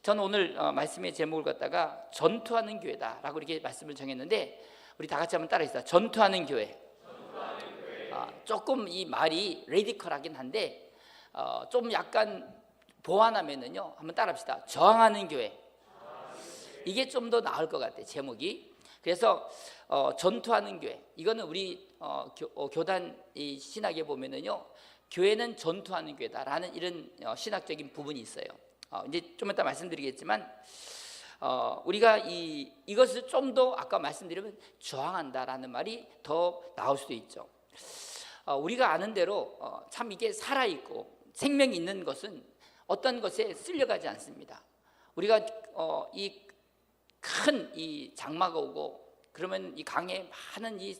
저는 오늘 말씀의 제목을 갖다가 전투하는 교회다라고 이렇게 말씀을 정했는데, 우리 다 같이 한번 따라합시다. 전투하는 교회. 조금 이 말이 레디컬하긴 한데 좀 약간 보완하면은요, 한번 따라합시다. 저항하는 교회. 이게 좀 더 나을 것 같아요, 제목이. 그래서 전투하는 교회, 이거는 우리 교단 이 신학에 보면은요, 교회는 전투하는 교회다라는 이런 신학적인 부분이 있어요. 이제 좀 이따 말씀드리겠지만, 우리가 이것을 좀 더 아까 말씀드리면 저항한다라는 말이 더 나올 수도 있죠. 우리가 아는 대로 참 이게 살아있고 생명이 있는 것은 어떤 것에 쓸려가지 않습니다. 우리가 이 큰 이 장마가 오고 그러면 이 강에 많은 이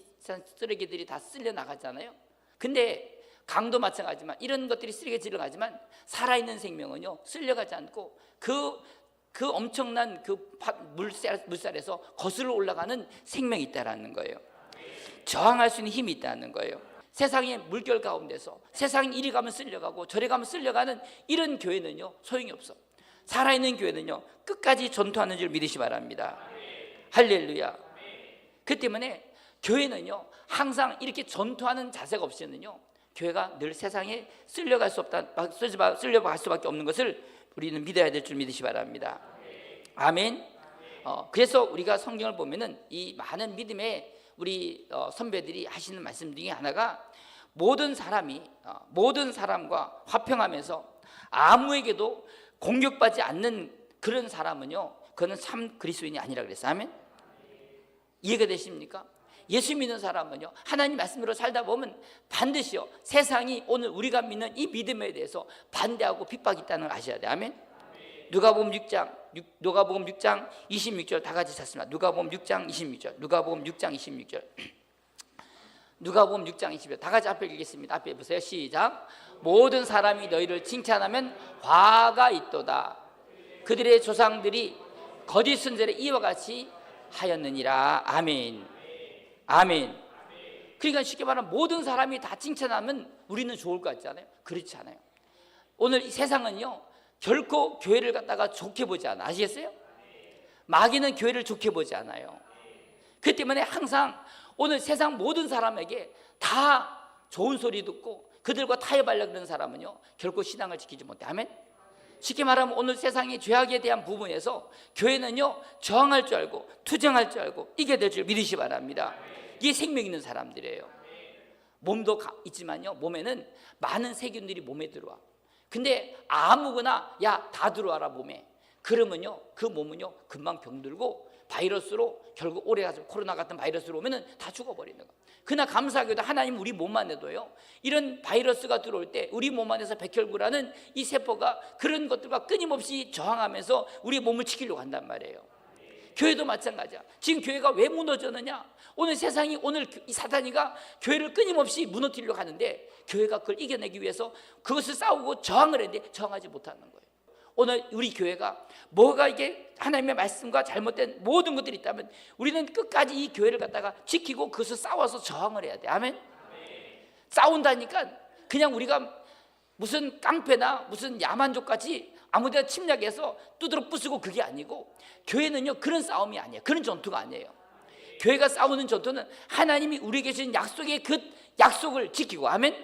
쓰레기들이 다 쓸려 나가잖아요. 근데 강도 마찬가지지만 이런 것들이 쓰레기질러 가지만 살아있는 생명은요, 쓸려가지 않고 그 엄청난 그 물살에서 거슬러 올라가는 생명이 있다라는 거예요. 저항할 수 있는 힘이 있다는 거예요. 세상의 물결 가운데서 세상이 이리 가면 쓸려가고 저리 가면 쓸려가는 이런 교회는요, 소용이 없어. 살아있는 교회는요, 끝까지 전투하는 줄 믿으시 바랍니다. 할렐루야. 그 때문에 교회는요, 항상 이렇게 전투하는 자세가 없이는요, 교회가 늘 세상에 쓸려갈 수밖에 없는 것을 우리는 믿어야 될 줄 믿으시 바랍니다. 아멘. 그래서 우리가 성경을 보면은 이 많은 믿음의 우리 선배들이 하시는 말씀 중에 하나가, 모든 사람과 화평하면서 아무에게도 공격받지 않는 그런 사람은요, 그는 참 그리스도인이 아니라 그랬어요. 아멘. 이해가 되십니까? 예수 믿는 사람은요, 하나님 말씀으로 살다 보면 반드시요, 세상이 오늘 우리가 믿는 이 믿음에 대해서 반대하고 핍박이 있다는 걸 아셔야 돼요. 아멘. 누가복음 6장 26절 다 같이 찾습니다. 누가복음 6장 26절. 누가복음 6장 26절. 누가복음 6장 20절 다 같이 앞에 읽겠습니다. 앞에 보세요. 시작. 모든 사람이 너희를 칭찬하면 화가 있도다. 그들의 조상들이 거짓 선지자를 이와 같이 하였느니라. 아멘. 아멘. 그러니까 쉽게 말하면 모든 사람이 다 칭찬하면 우리는 좋을 것 같잖아요. 그렇지 않아요. 오늘 이 세상은요, 결코 교회를 갖다가 좋게 보지 않아. 아시겠어요? 마귀는 교회를 좋게 보지 않아요. 그 때문에 항상 오늘 세상 모든 사람에게 다 좋은 소리 듣고 그들과 타협하려고 그러는 사람은요, 결코 신앙을 지키지 못해. 아멘. 쉽게 말하면 오늘 세상의 죄악에 대한 부분에서 교회는요, 저항할 줄 알고 투쟁할 줄 알고 이겨야 될 줄 믿으시 바랍니다. 이게 생명 있는 사람들이에요. 몸도 있지만요, 몸에는 많은 세균들이 몸에 들어와. 근데 아무거나 야 다 들어와라 몸에, 그러면요, 그 몸은요 금방 병들고 바이러스로 결국 오래가서 코로나 같은 바이러스로 오면은 다 죽어버리는 거. 그러나 감사하게도 하나님 우리 몸만 해도요, 이런 바이러스가 들어올 때 우리 몸 안에서 백혈구라는 이 세포가 그런 것들과 끊임없이 저항하면서 우리 몸을 지키려고 한단 말이에요. 교회도 마찬가지야. 지금 교회가 왜 무너졌느냐? 오늘 세상이, 오늘 이 사단이가 교회를 끊임없이 무너뜨리려고 하는데, 교회가 그걸 이겨내기 위해서 그것을 싸우고 저항을 했는데 저항하지 못하는 거예요. 오늘 우리 교회가 뭐가 이게 하나님의 말씀과 잘못된 모든 것들이 있다면 우리는 끝까지 이 교회를 갖다가 지키고 그것을 싸워서 저항을 해야 돼. 아멘. 싸운다니까 그냥 우리가 무슨 깡패나 무슨 야만족같이 아무데나 침략해서 두드러 부수고 그게 아니고, 교회는요 그런 싸움이 아니에요. 그런 전투가 아니에요. 교회가 싸우는 전투는 하나님이 우리에게 주신 약속의 그 약속을 지키고, 아멘,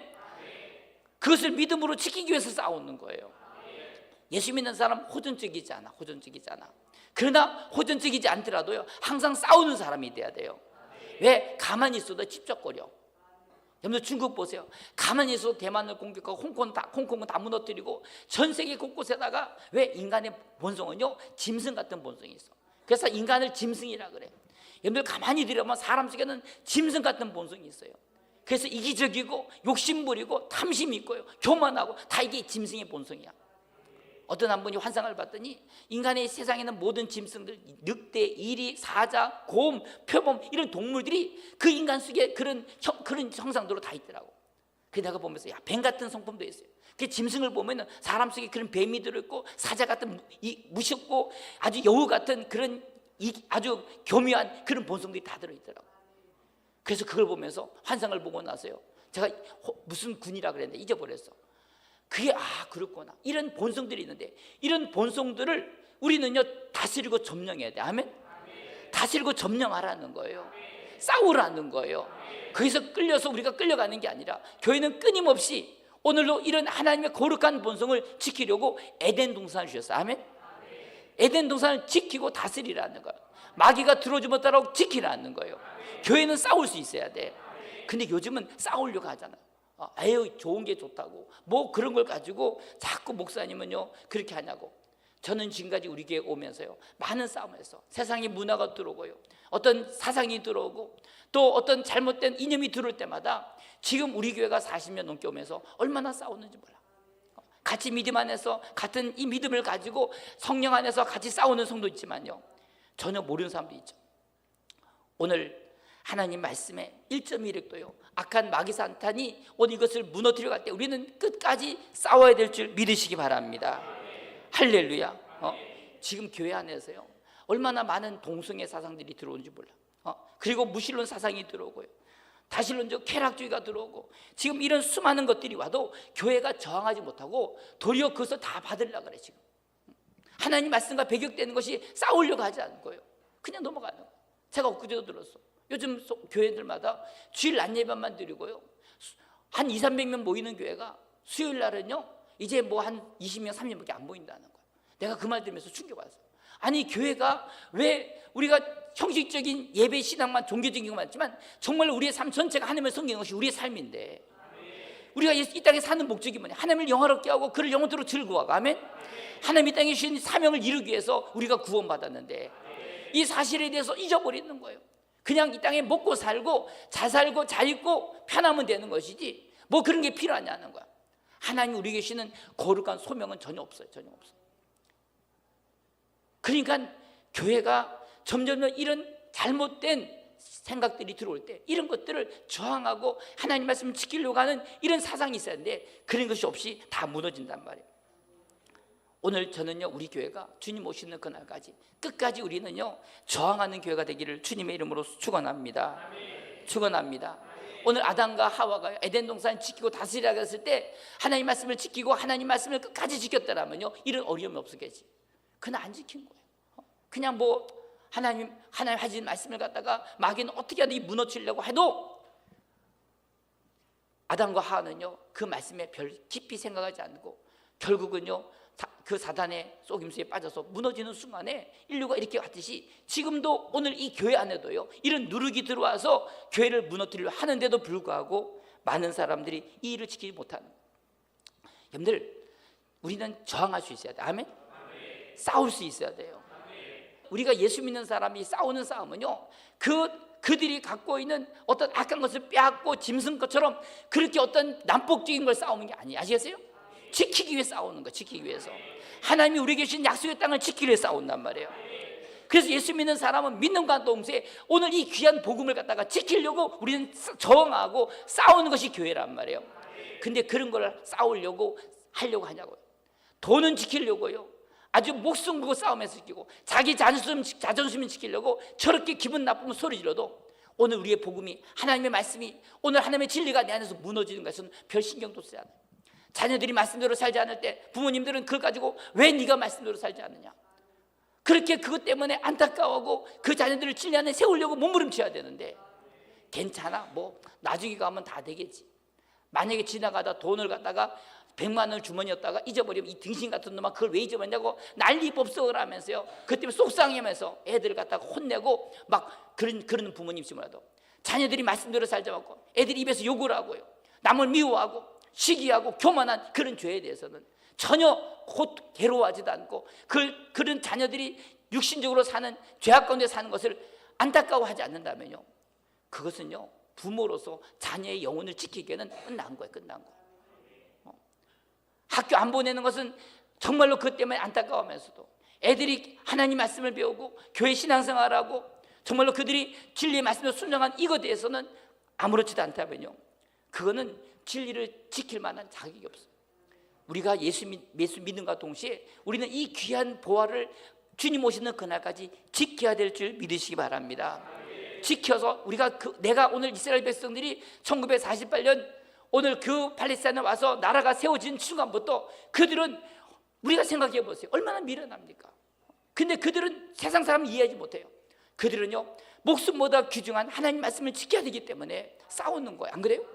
그것을 믿음으로 지키기 위해서 싸우는 거예요. 예수 믿는 사람 호전적이지 않아. 그러나 호전적이지 않더라도요, 항상 싸우는 사람이 돼야 돼요. 왜? 가만히 있어도 찝쩍거려. 여러분 중국 보세요. 가만히 있어도 대만을 공격하고 홍콩은 다 무너뜨리고 전 세계 곳곳에다가, 왜? 인간의 본성은요 짐승 같은 본성이 있어. 그래서 인간을 짐승이라 그래. 여러분들 가만히 들여보면 사람 속에는 짐승 같은 본성이 있어요. 그래서 이기적이고 욕심부리고 탐심이 있고요, 교만하고, 다 이게 짐승의 본성이야. 어떤 한 분이 환상을 봤더니 인간의 세상에는 모든 짐승들, 늑대, 이리, 사자, 곰, 표범, 이런 동물들이 그 인간 속에 그런 형상도로 다 있더라고. 그래서 내가 보면서, 야, 뱀 같은 성품도 있어요. 그 짐승을 보면은 사람 속에 그런 뱀이 들어있고, 사자 같은 무섭고 아주 여우 같은 그런 아주 교묘한 그런 본성들이 다 들어있더라고. 그래서 그걸 보면서 환상을 보고 나서요, 제가 무슨 군이라 그랬는데 잊어버렸어. 그게 그렇구나. 이런 본성들이 있는데, 이런 본성들을 우리는요 다스리고 점령해야 돼. 아멘. 다스리고 점령하라는 거예요. 싸우라는 거예요. 거기서 끌려서 우리가 끌려가는 게 아니라 교회는 끊임없이 오늘도 이런 하나님의 거룩한 본성을 지키려고 에덴 동산을 주셨어요. 아멘. 에덴 동산을 지키고 다스리라는 거예요. 마귀가 들어오지 못하도록 지키라는 거예요. 교회는 싸울 수 있어야 돼. 근데 요즘은 싸우려고 하잖아요. 에휴 좋은 게 좋다고 뭐 그런 걸 가지고 자꾸 목사님은요 그렇게 하냐고. 저는 지금까지 우리 교회 오면서요 많은 싸움을 했어. 세상의 문화가 들어오고요, 어떤 사상이 들어오고, 또 어떤 잘못된 이념이 들어올 때마다 지금 우리 교회가 40년 넘게 오면서 얼마나 싸웠는지 몰라. 같이 믿음 안에서 같은 이 믿음을 가지고 성령 안에서 같이 싸우는 성도 있지만요 전혀 모르는 사람도 있죠. 오늘 하나님 말씀에 1.1획도요 악한 마귀 산탄이 오늘 이것을 무너뜨려 갈 때 우리는 끝까지 싸워야 될 줄 믿으시기 바랍니다. 할렐루야. 지금 교회 안에서요 얼마나 많은 동성애 사상들이 들어오는지 몰라. 그리고 무신론 사상이 들어오고요, 다신론적 쾌락주의가 들어오고, 지금 이런 수많은 것들이 와도 교회가 저항하지 못하고 도리어 그것을 다 받으려고 그래. 지금 하나님 말씀과 배격되는 것이 싸우려고 하지 않는 거예요. 그냥 넘어가는 거예요. 제가 엊그제도 들었어. 요즘 교회들마다 주일 낮 예배만 드리고요 한 200~300명 모이는 교회가 수요일 날은요 이제 뭐 한 20명, 30명밖에 안 모인다는 거예요. 내가 그 말 들으면서 충격받았어요. 아니 교회가 왜 우리가 형식적인 예배 신앙만 종교적인 것만 있지만 정말 우리의 삶 전체가 하나님을 섬기는 것이 우리의 삶인데, 우리가 이 땅에 사는 목적이 뭐냐? 하나님을 영화롭게 하고 그를 영원토록 즐거워하고. 아멘. 하나님 이 땅에 주신 사명을 이루기 위해서 우리가 구원받았는데 이 사실에 대해서 잊어버리는 거예요. 그냥 이 땅에 먹고 살고 잘 살고 잘 입고 편하면 되는 것이지 뭐 그런 게 필요하냐는 거야. 하나님 우리 계시는 거룩한 소명은 전혀 없어요. 전혀 없어요. 그러니까 교회가 점점 이런 잘못된 생각들이 들어올 때 이런 것들을 저항하고 하나님 말씀을 지키려고 하는 이런 사상이 있어야 하는데 그런 것이 없이 다 무너진단 말이에요. 오늘 저는요 우리 교회가 주님 오시는 그날까지 끝까지 우리는요 저항하는 교회가 되기를 주님의 이름으로 축원합니다. 축원합니다. 오늘 아담과 하와가 에덴 동산 지키고 다스리라고 했을 때 하나님 말씀을 지키고 하나님 말씀을 끝까지 지켰더라면요 이런 어려움이 없었겠지. 그는 안 지킨 거예요. 그냥 뭐 하나님 하신 말씀을 갖다가 마귀는 어떻게 하든지 무너뜨리려고 해도 아담과 하와는요 그 말씀에 별 깊이 생각하지 않고 결국은요 그 사단의 속임수에 빠져서 무너지는 순간에 인류가 이렇게 왔듯이 지금도 오늘 이 교회 안에도요 이런 누룩이 들어와서 교회를 무너뜨리려 하는데도 불구하고 많은 사람들이 이 일을 지키지 못하는. 여러분들 우리는 저항할 수 있어야 돼. 아멘. 싸울 수 있어야 돼요. 우리가 예수 믿는 사람이 싸우는 싸움은요 그들이 갖고 있는 어떤 악한 것을 빼앗고 짐승 것처럼 그렇게 어떤 난폭적인 걸 싸우는 게 아니에요. 아시겠어요? 지키기 위해 싸우는 거. 지키기 위해서 하나님이 우리에게 주신 약속의 땅을 지키기 위해 싸운단 말이에요. 그래서 예수 믿는 사람은 믿는과 동시에 오늘 이 귀한 복음을 갖다가 지키려고 우리는 저항하고 싸우는 것이 교회란 말이에요. 근데 그런 걸 싸우려고 하려고 하냐고요. 돈은 지키려고요 아주 목숨 걸고 싸움에서 지키고 자기 자존심을 지키려고 저렇게 기분 나쁘면 소리 질러도 오늘 우리의 복음이 하나님의 말씀이 오늘 하나님의 진리가 내 안에서 무너지는 것은 별 신경도 쓰지 않아요. 자녀들이 말씀대로 살지 않을 때 부모님들은 그걸 가지고 왜 네가 말씀대로 살지 않느냐 그렇게 그것 때문에 안타까워하고 그 자녀들을 진리 안에 세우려고 몸부림쳐야 되는데 괜찮아 뭐 나중에 가면 다 되겠지. 만약에 지나가다 돈을 갖다가 100만 원을 주머니였다가 잊어버리면 이 등신 같은 놈아 그걸 왜 잊어버렸냐고 난리법석을 하면서요 그 때문에 속상해하면서 애들을 갖다가 혼내고 막 그런 부모님 있으면라도 자녀들이 말씀대로 살지 않고 애들이 입에서 욕을 하고요 남을 미워하고 시기하고 교만한 그런 죄에 대해서는 전혀 곧 괴로워하지도 않고 그런 자녀들이 육신적으로 사는 죄악 가운데 사는 것을 안타까워하지 않는다면요 그것은요 부모로서 자녀의 영혼을 지키기에는 끝난 거예요. 끝난 거예요. 학교 안 보내는 것은 정말로 그것 때문에 안타까워하면서도 애들이 하나님 말씀을 배우고 교회 신앙생활하고 정말로 그들이 진리의 말씀에 순종한 이것에 대해서는 아무렇지도 않다면요 그거는 진리를 지킬 만한 자격이 없어요. 우리가 예수 믿는과 동시에 우리는 이 귀한 보화를 주님 오시는 그날까지 지켜야 될 줄 믿으시기 바랍니다. 지켜서 우리가 내가 오늘 이스라엘 백성들이 1948년 오늘 그 팔레스타인에 와서 나라가 세워진 순간부터 그들은 우리가 생각해 보세요. 얼마나 미련합니까? 근데 그들은 세상 사람을 이해하지 못해요. 그들은요 목숨보다 귀중한 하나님 말씀을 지켜야 되기 때문에 싸우는 거예요. 안 그래요?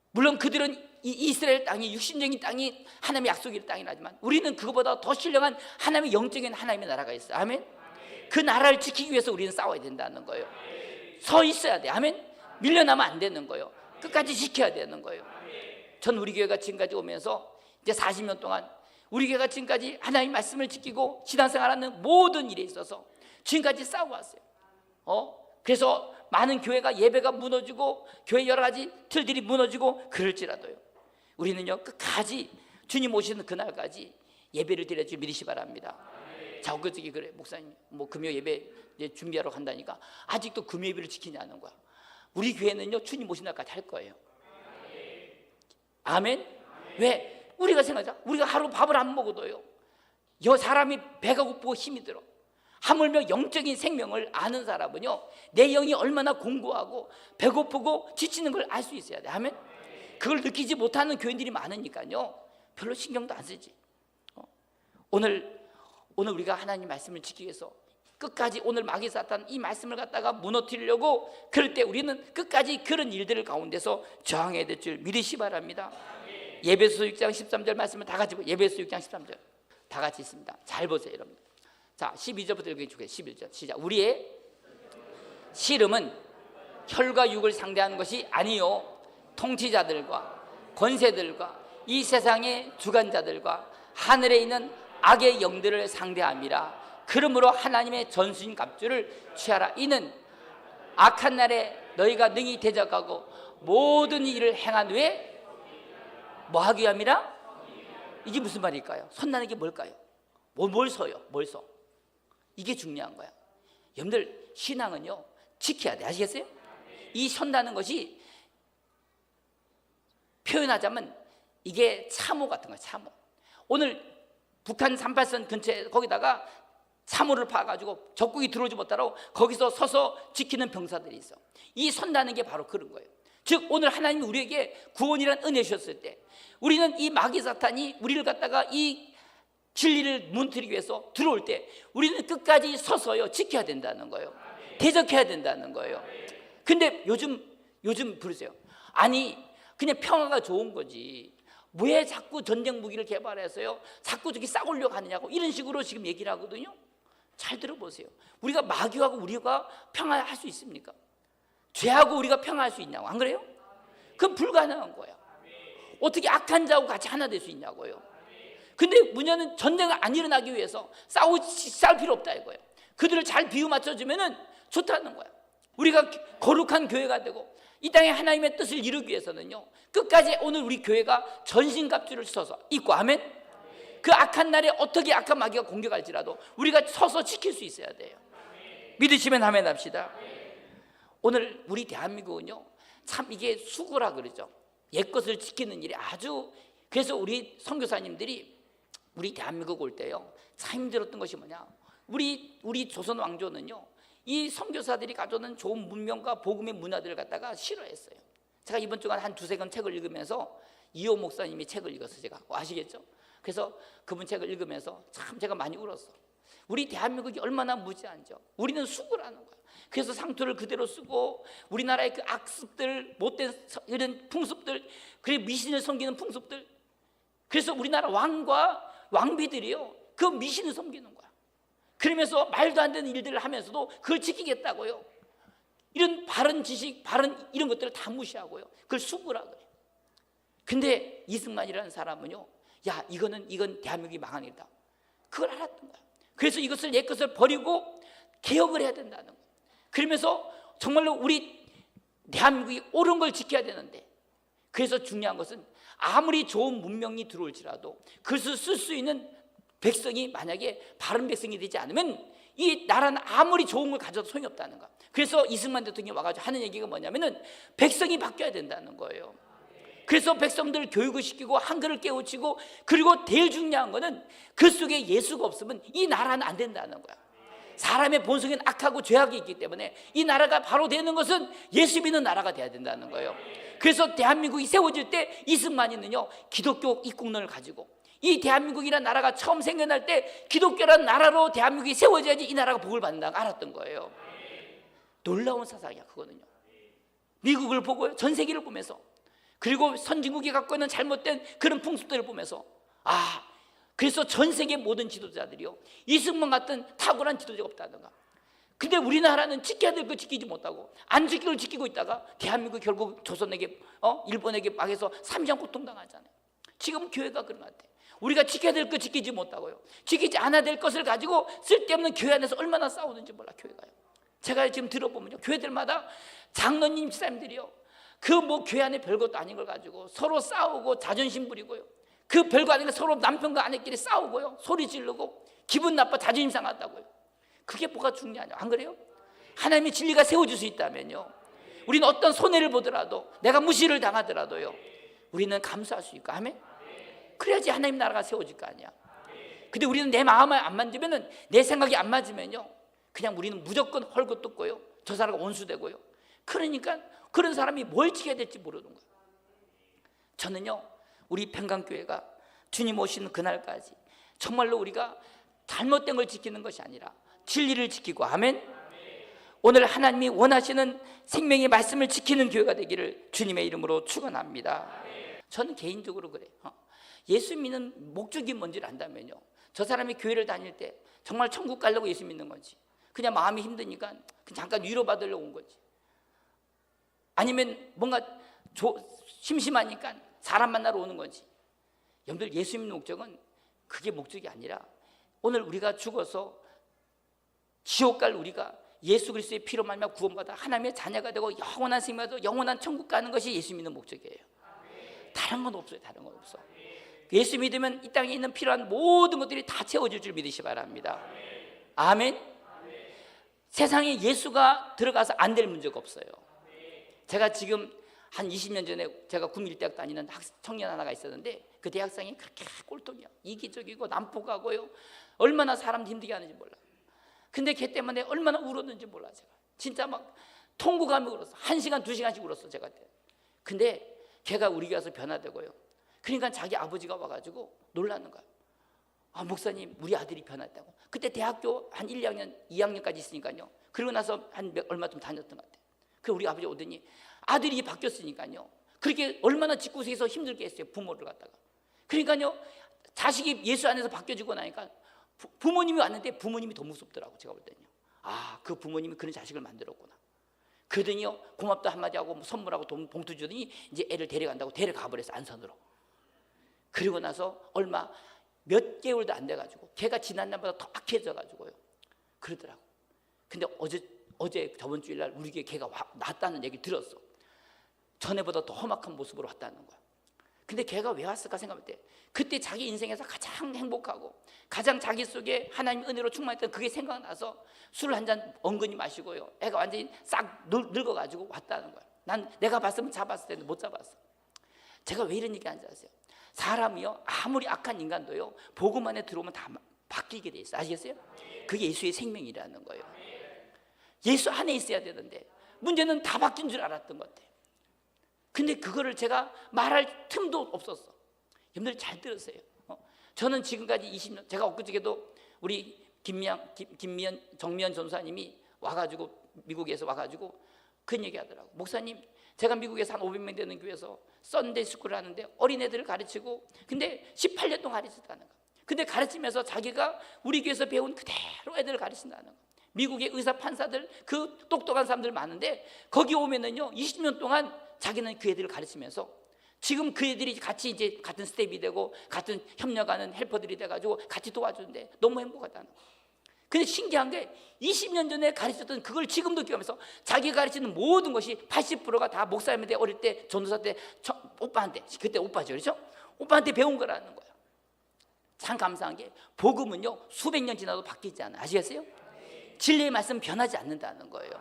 물론 그들은 이 이스라엘 땅이 육신적인 땅이 하나님의 약속의 땅이라지만 우리는 그거보다 더 신령한 하나님의 영적인 하나님의 나라가 있어요. 아멘. 그 나라를 지키기 위해서 우리는 싸워야 된다는 거예요. 서 있어야 돼. 아멘. 밀려나면 안 되는 거예요. 끝까지 지켜야 되는 거예요. 전 우리 교회가 지금까지 오면서 이제 40년 동안 우리 교회가 지금까지 하나님 말씀을 지키고 신앙생활하는 모든 일에 있어서 지금까지 싸워왔어요. 그래서 많은 교회가 예배가 무너지고 교회 여러 가지 틀들이 무너지고 그럴지라도요 우리는요 끝까지 주님 오시는 그날까지 예배를 드릴 줄 믿으시 바랍니다. 자, 그저기 그래 목사님 뭐 금요 예배 이제 준비하러 간다니까 아직도 금요 예배를 지키냐는 거야. 우리 교회는요 주님 오신 날까지 할 거예요. 아멘. 왜? 우리가 생각하자. 우리가 하루 밥을 안 먹어도요 사람이 배가 고프고 힘이 들어. 하물며 영적인 생명을 아는 사람은요 내 영이 얼마나 공고하고 배고프고 지치는 걸 알 수 있어야 돼. 아멘. 그걸 느끼지 못하는 교인들이 많으니까요 별로 신경도 안 쓰지. 오늘 우리가 하나님 말씀을 지키기 위해서 끝까지 오늘 마귀 사탄 이 말씀을 갖다가 무너뜨리려고 그럴 때 우리는 끝까지 그런 일들 가운데서 저항해야 될 줄 믿으시 바랍니다. 예배소 6장 13절 말씀을 다 같이 예배소 6장 13절 다 같이 있습니다. 잘 보세요 여러분. 자 12절부터 읽어주겠습니다. 11절 시작. 우리의 씨름은 혈과 육을 상대하는 것이 아니요 통치자들과 권세들과 이 세상의 주관자들과 하늘에 있는 악의 영들을 상대함이라. 그러므로 하나님의 전수인 갑주를 취하라. 이는 악한 날에 너희가 능히 대적하고 모든 일을 행한 후에 뭐 하기 위함이라? 이게 무슨 말일까요? 선나는 게 뭘까요? 뭘 서요? 뭘 서? 이게 중요한 거야. 여러분들 신앙은요 지켜야 돼. 아시겠어요? 이 선다는 것이 표현하자면 이게 참호 같은 거야. 참호. 오늘 북한 38선 근처에 거기다가 참호를 파가지고 적국이 들어오지 못하라고 거기서 서서 지키는 병사들이 있어. 이 선다는 게 바로 그런 거예요. 즉 오늘 하나님이 우리에게 구원이라는 은혜 주셨을 때 우리는 이 마귀 사탄이 우리를 갖다가 이 진리를 무너뜨리기 위해서 들어올 때 우리는 끝까지 서서요 지켜야 된다는 거예요. 대적해야 된다는 거예요. 근데 요즘 부르세요. 아니 그냥 평화가 좋은 거지 왜 자꾸 전쟁 무기를 개발해서요 자꾸 저기 싸우려고 하느냐고 이런 식으로 지금 얘기를 하거든요. 잘 들어보세요. 우리가 마귀하고 우리가 평화할 수 있습니까? 죄하고 우리가 평화할 수 있냐고. 안 그래요? 그건 불가능한 거야. 어떻게 악한 자하고 같이 하나 될 수 있냐고요. 근데 문제는 전쟁을 안 일어나기 위해서 싸울 필요 없다 이거예요. 그들을 잘 비유 맞춰주면은 좋다는 거야. 우리가 거룩한 교회가 되고 이 땅에 하나님의 뜻을 이루기 위해서는요 끝까지 오늘 우리 교회가 전신갑주를 써서 입고 아멘. 그 악한 날에 어떻게 악한 마귀가 공격할지라도 우리가 서서 지킬 수 있어야 돼요. 믿으시면 아멘 합시다. 오늘 우리 대한민국은요 참 이게 수고라 그러죠. 옛것을 지키는 일이 아주. 그래서 우리 선교사님들이 우리 대한민국 올 때요 참 힘들었던 것이 뭐냐, 우리 조선 왕조는요 이 선교사들이 가져오는 좋은 문명과 복음의 문화들을 갖다가 싫어했어요. 제가 이번 주간 한 두세 권 책을 읽으면서 이호 목사님이 책을 읽었어요. 제가 아시겠죠? 그래서 그분 책을 읽으면서 참 제가 많이 울었어. 우리 대한민국이 얼마나 무지한죠. 우리는 수고라는 거야. 그래서 상투를 그대로 쓰고 우리나라의 그 악습들, 못된 이런 풍습들, 그리고 미신을 섬기는 풍습들, 그래서 우리나라 왕과 왕비들이요 그 미신을 섬기는 거야. 그러면서 말도 안 되는 일들을 하면서도 그걸 지키겠다고요. 이런 바른 지식, 바른 이런 것들을 다 무시하고요 그걸 수고라 그래. 근데 이승만이라는 사람은요 야 이건 대한민국이 망한 일이다 그걸 알았던 거야. 그래서 이것을 옛것을 버리고 개혁을 해야 된다는 거야. 그러면서 정말로 우리 대한민국이 옳은 걸 지켜야 되는데, 그래서 중요한 것은 아무리 좋은 문명이 들어올지라도 그것을 쓸 수 있는 백성이 만약에 바른 백성이 되지 않으면 이 나라는 아무리 좋은 걸 가져도 소용이 없다는 거야. 그래서 이승만 대통령이 와가지고 하는 얘기가 뭐냐면은 백성이 바뀌어야 된다는 거예요. 그래서 백성들을 교육을 시키고 한글을 깨우치고, 그리고 제일 중요한 거는 그 속에 예수가 없으면 이 나라는 안 된다는 거야. 사람의 본성엔 악하고 죄악이 있기 때문에 이 나라가 바로 되는 것은 예수 믿는 나라가 돼야 된다는 거예요. 그래서 대한민국이 세워질 때 이승만이는요 기독교 입국론을 가지고 이 대한민국이라는 나라가 처음 생겨날 때 기독교라는 나라로 대한민국이 세워져야지 이 나라가 복을 받는다고 알았던 거예요. 놀라운 사상이야 그거는요. 미국을 보고요, 전 세계를 보면서, 그리고 선진국이 갖고 있는 잘못된 그런 풍습들을 보면서, 그래서 전 세계 모든 지도자들이요, 이승만 같은 탁월한 지도자가 없다든가. 근데 우리나라는 지켜야 될 거 지키지 못하고 안 지킬 걸 지키고 있다가 대한민국 결국 조선에게 일본에게 막해서 삼장 고통당하잖아요. 지금 교회가 그런 것 같아요. 우리가 지켜야 될 거 지키지 못하고요, 지키지 않아야 될 것을 가지고 쓸데없는 교회 안에서 얼마나 싸우는지 몰라 교회가요. 제가 지금 들어보면요, 교회들마다 장로님 집사님들이요, 그 뭐 교회 안에 별것도 아닌 걸 가지고 서로 싸우고 자존심 부리고요, 그 별거 아닌 거 서로 남편과 아내끼리 싸우고요, 소리 지르고 기분 나빠 자존심 상하다고요. 그게 뭐가 중요하냐, 안 그래요? 하나님의 진리가 세워질 수 있다면요, 우리는 어떤 손해를 보더라도, 내가 무시를 당하더라도요, 우리는 감수할 수 있고, 아멘? 그래야지 하나님 나라가 세워질 거 아니야. 근데 우리는 내 마음을 안 만지면은, 내 생각이 안 맞으면요, 그냥 우리는 무조건 헐고 뜯고요, 저 사람과 원수되고요. 그러니까 그런 사람이 뭘 지켜야 될지 모르는 거예요. 저는요, 우리 평강교회가 주님 오시는 그날까지 정말로 우리가 잘못된 걸 지키는 것이 아니라 진리를 지키고, 아멘? 오늘 하나님이 원하시는 생명의 말씀을 지키는 교회가 되기를 주님의 이름으로 축원합니다. 저는 개인적으로 그래요. 예수 믿는 목적이 뭔지를 안다면요, 저 사람이 교회를 다닐 때 정말 천국 가려고 예수 믿는 건지, 그냥 마음이 힘드니까 그냥 잠깐 위로받으려고 온 건지, 아니면 뭔가 심심하니까 사람 만나러 오는 건지. 여러분들, 예수 믿는 목적은 그게 목적이 아니라, 오늘 우리가 죽어서 지옥 갈 우리가 예수 그리스도의 피로 말미암아 구원받아 하나님의 자녀가 되고 영원한 생명도 영원한 천국 가는 것이 예수 믿는 목적이에요. 다른 건 없어요. 다른 건 없어. 예수 믿으면 이 땅에 있는 필요한 모든 것들이 다 채워질 줄 믿으시 바랍니다. 아멘. 세상에 예수가 들어가서 안 될 문제가 없어요. 제가 지금 한 20년 전에 제가 국민대학 다니는 청년 하나가 있었는데, 그 대학생이 그렇게 꼴통이야. 이기적이고 난폭하고요, 얼마나 사람 힘들게 하는지 몰라. 근데 걔 때문에 얼마나 울었는지 몰라. 제가 진짜 막 통곡하며 울었어. 1시간 2시간씩 울었어 제가 그때. 근데 걔가 우리 교회 와서 변화되고요, 그러니까 자기 아버지가 와가지고 놀라는 거야. 목사님, 우리 아들이 변했다고. 그때 대학교 한 1, 2학년, 2학년까지 있으니까요, 그러고 나서 얼마 좀 다녔던 것 같아요. 그 우리 아버지 오더니 아들이 바뀌었으니까요, 그렇게 얼마나 집구석에서 힘들게 했어요, 부모를 갖다가. 그러니까요, 자식이 예수 안에서 바뀌어지고 나니까 부모님이 왔는데 부모님이 더 무섭더라고. 제가 볼 때는요, 그 부모님이 그런 자식을 만들었구나. 그러더니요, 고맙다 한마디 하고 선물하고 봉투 주더니 이제 애를 데려간다고 데려가 버렸어, 안산으로. 그리고 나서 얼마 몇 개월도 안 돼가지고 걔가 지난 날보다 더 악해져가지고요, 그러더라고. 근데 어제 저번 주일날 우리 교회 걔가 났다는 얘기를 들었어. 전에보다 더 험악한 모습으로 왔다는 거야. 근데 걔가 왜 왔을까 생각할 때, 그때 자기 인생에서 가장 행복하고 가장 자기 속에 하나님의 은혜로 충만했던 그게 생각나서 술을 한 잔 엉근히 마시고요, 애가 완전히 싹 늙어가지고 왔다는 거야. 난 내가 봤으면 잡았을 텐데 못 잡았어. 제가 왜 이런 얘기 하는지 아세요? 사람이요, 아무리 악한 인간도요, 복음 안에 들어오면 다 바뀌게 돼 있어. 아시겠어요? 그게 예수의 생명이라는 거예요. 예수 안에 있어야 되는데 문제는 다 바뀐 줄 알았던 것 같아요. 근데 그거를 제가 말할 틈도 없었어. 여러분들 잘 들으세요. 저는 지금까지 20년, 제가 엊그저께도 우리 정미연 전사님이 와가지고, 미국에서 와가지고 그런 얘기 하더라고. 목사님, 제가 미국에서 한 500명 되는 교회에서 썬데이 스쿨을 하는데 어린애들을 가르치고, 근데 18년 동안 가르쳤다는 거. 근데 가르치면서 자기가 우리 교회에서 배운 그대로 애들을 가르친다는 거. 미국의 의사, 판사들, 그 똑똑한 사람들 많은데 거기 오면은요, 20년 동안 자기는 그 애들을 가르치면서 지금 그 애들이 같이 이제 같은 스텝이 되고 같은 협력하는 헬퍼들이 돼가지고 같이 도와주는데 너무 행복하다는 거. 근데 신기한 게 20년 전에 가르쳤던 그걸 지금도 기억하면서 자기가 가르치는 모든 것이 80%가 다 목사님한테, 어릴 때 전도사 때 오빠한테, 그때 오빠죠, 그렇죠? 오빠한테 배운 거라는 거예요. 참 감사한 게 복음은요, 수백 년 지나도 바뀌지 않아요. 아시겠어요? 진리의 말씀 변하지 않는다는 거예요.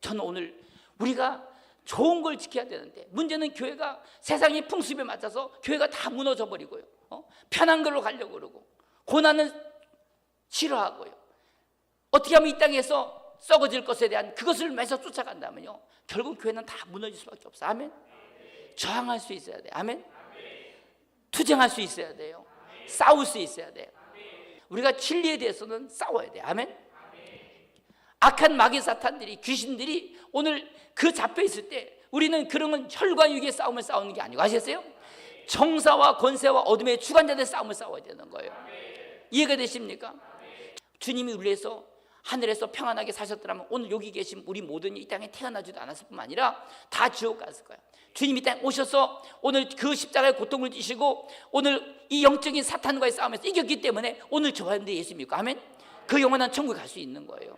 저는 오늘 우리가 좋은 걸 지켜야 되는데, 문제는 교회가 세상의 풍습에 맞춰서 교회가 다 무너져 버리고요, 편한 걸로 가려고 그러고 고난은 싫어하고요, 어떻게 하면 이 땅에서 썩어질 것에 대한 그것을 매서 쫓아간다면요, 결국 교회는 다 무너질 수밖에 없어. 아멘. 저항할 수 있어야 돼. 아멘. 투쟁할 수 있어야 돼요. 싸울 수 있어야 돼요. 우리가 진리에 대해서는 싸워야 돼요. 아멘. 악한 마귀 사탄들이, 귀신들이 오늘 그 잡혀 있을 때 우리는 그런 건 혈과 육의 싸움을 싸우는 게 아니고, 아시겠어요? 정사와 권세와 어둠의 주관자들의 싸움을 싸워야 되는 거예요. 이해가 되십니까? 주님이 우리 위해서 하늘에서 평안하게 사셨더라면 오늘 여기 계신 우리 모든 이 땅에 태어나지도 않았을 뿐만 아니라 다 지옥 갔을 거예요. 주님이 땅에 오셔서 오늘 그 십자가의 고통을 지시고 오늘 이 영적인 사탄과의 싸움에서 이겼기 때문에 오늘 좋아하는데 예수 믿고, 아멘? 그 영원한 천국에 갈 수 있는 거예요.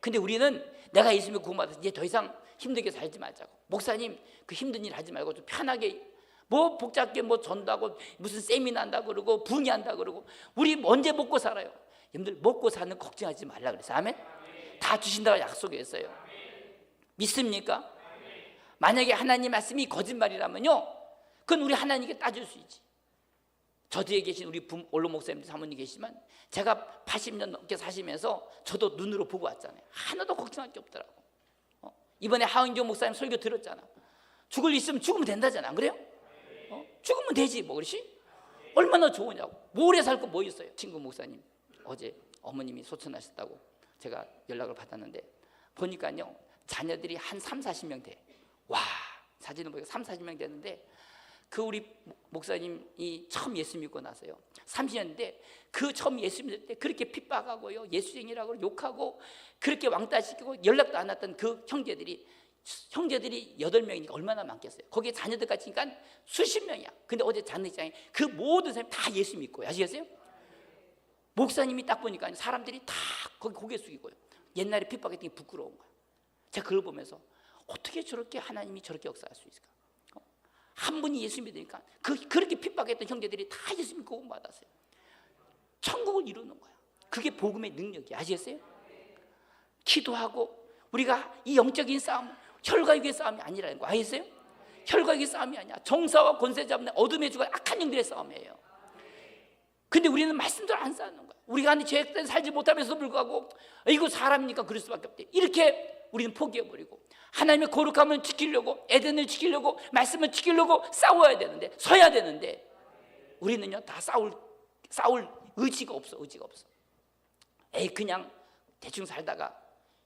근데 우리는 내가 예수 믿고 구원받아서 이제 더 이상 힘들게 살지 말자고, 목사님 그 힘든 일 하지 말고 좀 편하게, 뭐 복잡하게 뭐 전도하고 무슨 세미나 한다고 그러고 붕의한다고 그러고, 우리 언제 먹고 살아요? 여러분들 먹고 사는 걱정하지 말라 그랬어요. 아멘? 다 주신다고 약속했어요. 믿습니까? 만약에 하나님 말씀이 거짓말이라면요, 그건 우리 하나님께 따질 수 있지. 저 뒤에 계신 우리 원로 목사님 사모님 계시지만 제가 80년 넘게 사시면서 저도 눈으로 보고 왔잖아요. 하나도 걱정할 게 없더라고. 이번에 하은경 목사님 설교 들었잖아. 죽을 일 있으면 죽으면 된다잖아, 안 그래요? 죽으면 되지 뭐, 그렇지? 얼마나 좋으냐고. 오래 살 거 뭐 있어요. 친구 목사님 어제 어머님이 소천하셨다고 제가 연락을 받았는데 보니까요, 자녀들이 한 30-40명 돼. 와, 사진을 보니까 30-40명 되는데, 그 우리 목사님이 처음 예수 믿고 나서요, 30년인데 그 처음 예수 믿을 때 그렇게 핍박하고요, 예수쟁이라고 욕하고 그렇게 왕따시키고 연락도 안 왔던 그 형제들이 8명이니까 얼마나 많겠어요. 거기에 자녀들 같으니까 수십 명이야. 근데 어제 장례식장에 그 모든 사람이 다 예수 믿고요. 아시겠어요? 목사님이 딱 보니까 사람들이 다 거기 고개 숙이고요. 옛날에 핍박했던 게 부끄러운 거야. 제가 그걸 보면서 어떻게 저렇게 하나님이 저렇게 역사할 수 있을까? 한 분이 예수 믿으니까 그렇게 핍박했던 형제들이 다 예수 믿고 구원받았어요. 천국을 이루는 거야. 그게 복음의 능력이야. 아시겠어요? 기도하고 우리가 이 영적인 싸움, 혈과 육의 싸움이 아니라는 거 아시겠어요? 혈과 육의 싸움이 아니야. 정사와 권세 잡는 어둠의 주관 악한 영들의 싸움이에요. 근데 우리는 말씀대로 안 싸우는 거야. 우리가 아니 죄악된 살지 못하면서 불구하고 이거 사람이니까 그럴 수밖에 없대. 이렇게 우리는 포기해버리고 하나님의 거룩함을 지키려고, 에덴을 지키려고, 말씀을 지키려고 싸워야 되는데, 서야 되는데 우리는요 다 싸울 의지가 없어. 에이 그냥 대충 살다가,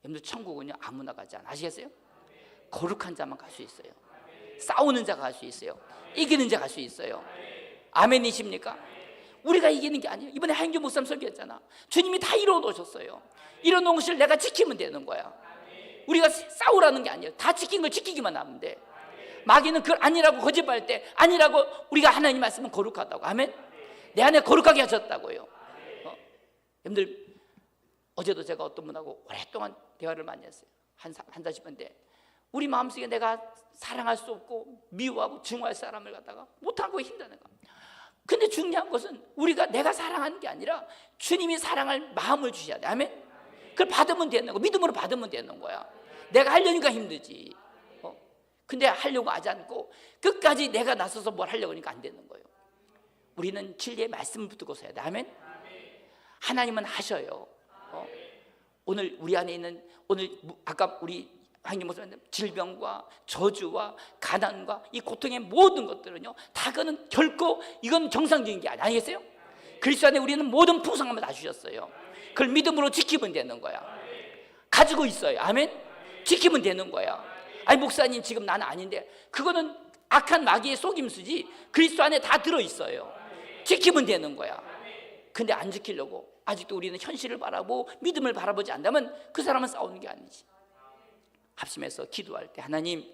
여러분들 천국은요 아무나 가지 않아. 아시겠어요? 거룩한 자만 갈 수 있어요. 싸우는 자가 갈 수 있어요. 이기는 자가 갈 수 있어요. 아멘이십니까? 우리가 이기는 게 아니에요. 이번에 하인교 목사님 설교했잖아. 주님이 다 이루어 놓으셨어요. 이루어 놓은 것을 내가 지키면 되는 거야. 우리가 싸우라는 게 아니에요. 다 지킨 걸 지키기만 하면 돼. 마귀는 그걸 아니라고 거짓말할 때 아니라고, 우리가 하나님 말씀은 거룩하다고. 아멘? 내 안에 거룩하게 하셨다고요. 여러분들 어제도 제가 어떤 분하고 오랫동안 대화를 많이 했어요. 한 40분인데 우리 마음속에 내가 사랑할 수 없고 미워하고 증오할 사람을 갖다가 못하고 힘드는 거야. 근데 중요한 것은 우리가 내가 사랑하는 게 아니라 주님이 사랑할 마음을 주셔야 돼. 아멘? 그걸 받으면 되는 거, 믿음으로 받으면 되는 거야. 내가 하려니까 힘들지. 근데 하려고 하지 않고 끝까지 내가 나서서 뭘 하려고 하니까 안 되는 거예요. 우리는 진리의 말씀을 붙들고서 해야 돼. 아멘? 하나님은 하셔요. 오늘 우리 안에 있는, 오늘 아까 우리 황님 목사님 질병과 저주와 가난과 이 고통의 모든 것들은요 다 그는 결코 이건 정상적인 게 아니겠어요? 그리스도 안에 우리는 모든 풍성함을 다 주셨어요. 그걸 믿음으로 지키면 되는 거야. 가지고 있어요. 아멘? 지키면 되는 거야. 아니 목사님 지금 나는 아닌데, 그거는 악한 마귀의 속임수지 그리스도 안에 다 들어있어요. 지키면 되는 거야. 근데 안 지키려고 아직도 우리는 현실을 바라보고 믿음을 바라보지 않다면 그 사람은 싸우는 게 아니지. 합심해서 기도할 때 하나님